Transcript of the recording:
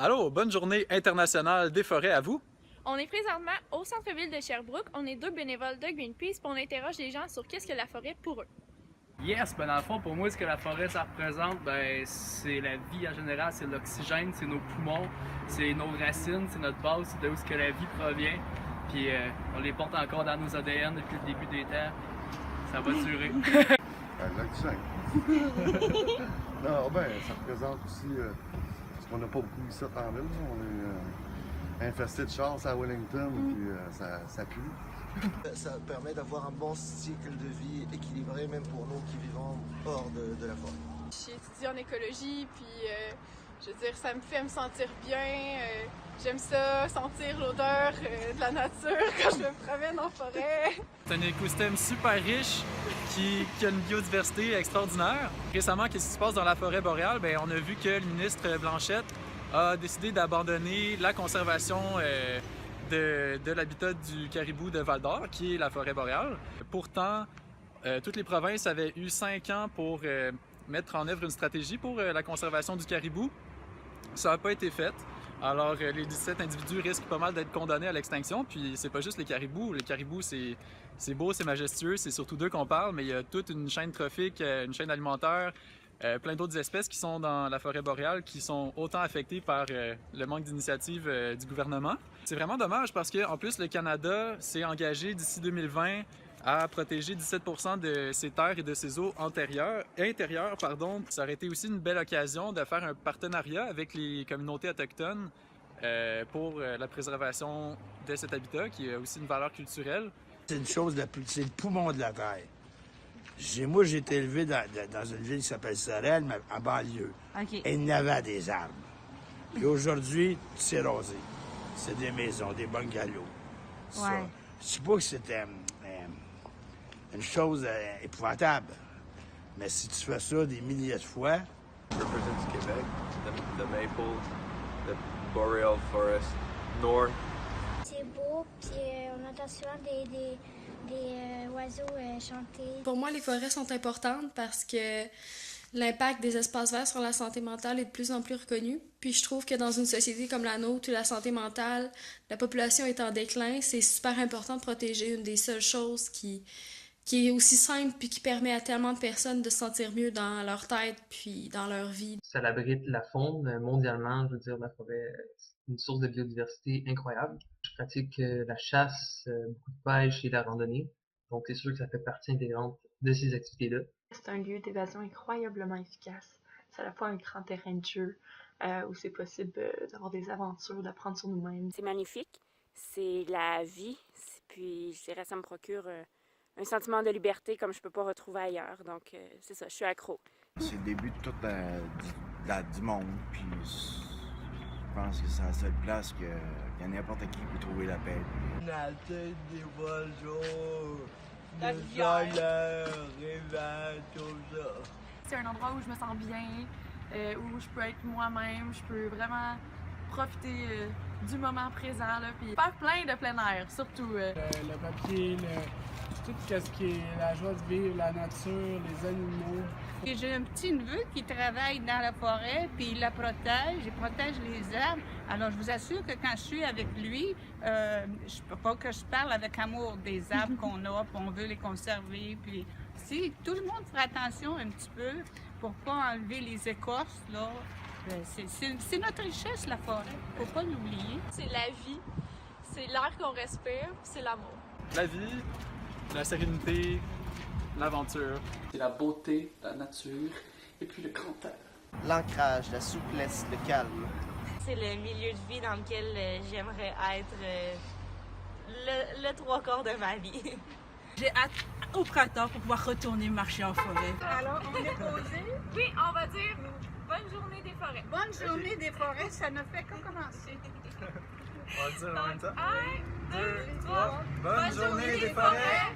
Allô, bonne journée internationale des forêts à vous. On est présentement au centre-ville de Sherbrooke. On est deux bénévoles de Greenpeace et on interroge les gens sur qu'est-ce que la forêt pour eux. Yes, ben dans le fond, pour moi, ce que la forêt, ça représente, ben c'est la vie en général, c'est l'oxygène, c'est nos poumons, c'est nos racines, c'est notre base, c'est de où que la vie provient. Puis on les porte encore dans nos ADN depuis le début des temps. Ça va durer. L'oxygène. Non, ben, ça représente aussi, parce qu'on n'a pas beaucoup ici en ville, on est infesté de chars à Wellington, puis ça pue. Ça permet d'avoir un bon cycle de vie équilibré, même pour nous qui vivons hors de la forêt. Je étudie en écologie, puis je veux dire, ça me fait me sentir bien. J'aime ça, sentir l'odeur de la nature quand je me promène en forêt. C'est un écosystème super riche qui a une biodiversité extraordinaire. Récemment, qu'est-ce qui se passe dans la forêt boréale? Bien, on a vu que le ministre Blanchette a décidé d'abandonner la conservation de l'habitat du caribou de Val-d'Or, qui est la forêt boréale. Pourtant, toutes les provinces avaient eu 5 ans pour mettre en œuvre une stratégie pour la conservation du caribou. Ça n'a pas été fait. Alors, les 17 individus risquent pas mal d'être condamnés à l'extinction. Puis, c'est pas juste les caribous. Les caribous, c'est beau, c'est majestueux, c'est surtout d'eux qu'on parle, mais il y a toute une chaîne trophique, une chaîne alimentaire, plein d'autres espèces qui sont dans la forêt boréale qui sont autant affectées par le manque d'initiative du gouvernement. C'est vraiment dommage parce qu'en plus, le Canada s'est engagé d'ici 2020 à protéger 17% de ses terres et de ses eaux intérieures. Ça aurait été aussi une belle occasion de faire un partenariat avec les communautés autochtones pour la préservation de cet habitat qui a aussi une valeur culturelle. C'est une chose, c'est le poumon de la terre. Moi, j'ai été élevé dans une ville qui s'appelle Sorel, mais en banlieue. Okay. Et il y avait des arbres. Et aujourd'hui, c'est rasé. C'est des maisons, des bungalows. Ouais. Je sais pas que c'était une chose épouvantable. Mais si tu fais ça des milliers de fois... Represents Quebec, the maple, the boreal forest, north. C'est beau, puis on entend souvent des oiseaux chanter. Pour moi, les forêts sont importantes parce que l'impact des espaces verts sur la santé mentale est de plus en plus reconnu. Puis je trouve que dans une société comme la nôtre où la santé mentale, la population est en déclin, c'est super important de protéger une des seules choses qui est aussi simple puis qui permet à tellement de personnes de se sentir mieux dans leur tête puis dans leur vie. Ça abrite la faune mondialement, je veux dire, la forêt, c'est une source de biodiversité incroyable. Je pratique la chasse, beaucoup de pêche et la randonnée, donc c'est sûr que ça fait partie intégrante de ces activités-là. C'est un lieu d'évasion incroyablement efficace. C'est à la fois un grand terrain de jeu où c'est possible d'avoir des aventures, d'apprendre sur nous-mêmes. C'est magnifique, c'est la vie, puis je dirais ça me procure un sentiment de liberté comme je peux pas retrouver ailleurs. Donc c'est ça, je suis accro. C'est le début de tout du monde, puis je pense que c'est la seule place que n'importe qui peut trouver la paix. La tête des oiseaux, le soleil, tout ça. C'est un endroit où je me sens bien, où je peux être moi-même, je peux vraiment profiter du moment présent, là, puis faire plein de plein air, surtout. Le papier, tout ce qui est la joie de vivre, la nature, les animaux. J'ai un petit neveu qui travaille dans la forêt, puis il la protège, il protège les arbres. Alors, je vous assure que quand je suis avec lui, je peux pas que je parle avec amour des arbres qu'on a, puis on veut les conserver. Puis, si tout le monde ferait attention un petit peu pour pas enlever les écorces, là, c'est notre richesse, la forêt. Faut pas l'oublier. C'est la vie, c'est l'air qu'on respire, c'est l'amour. La vie, la sérénité, l'aventure. C'est la beauté, la nature et puis le grand air. L'ancrage, la souplesse, le calme. C'est le milieu de vie dans lequel j'aimerais être le 3/4 de ma vie. J'ai hâte au printemps pour pouvoir retourner marcher en forêt. Alors, on est posé? Oui, on va dire bonne journée des forêts. Bonne journée des forêts, ça ne fait que commencer. On va le dire en même temps. 1, 2, 3. Bonne journée des forêts!